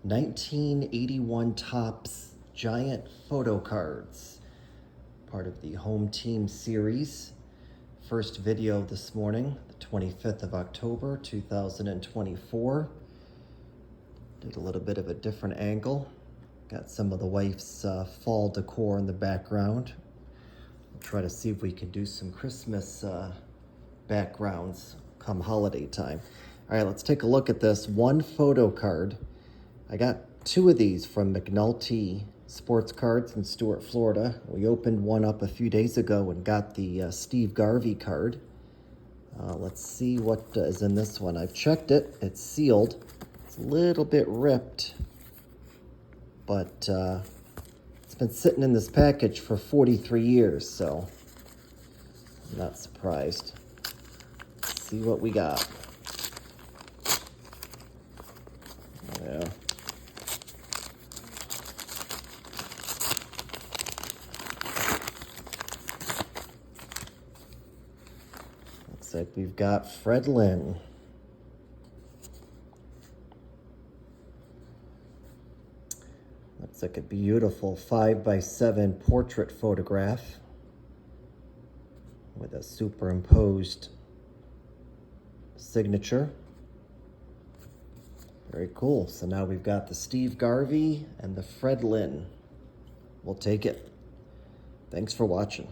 1981 Topps Giant Photo Cards, part of the Home Team series. First video this morning, the 25th of October, 2024. Did a little bit of a different angle. Got some of the wife's fall decor in the background. We'll try to see if we can do some Christmas backgrounds come holiday time. All right, let's take a look at this one photo card. I got two of these from McNulty Sports Cards in Stuart, Florida. We opened one up a few days ago and got the Steve Garvey card. Let's see what is in this one. I've checked it. It's sealed. It's a little bit ripped, but it's been sitting in this package for 43 years, so I'm not surprised. Let's see what we got. Yeah. Looks like we've got Fred Lynn. Looks like a beautiful 5x7 portrait photograph with a superimposed signature. Very cool. So now we've got the Steve Garvey and the Fred Lynn. We'll take it. Thanks for watching.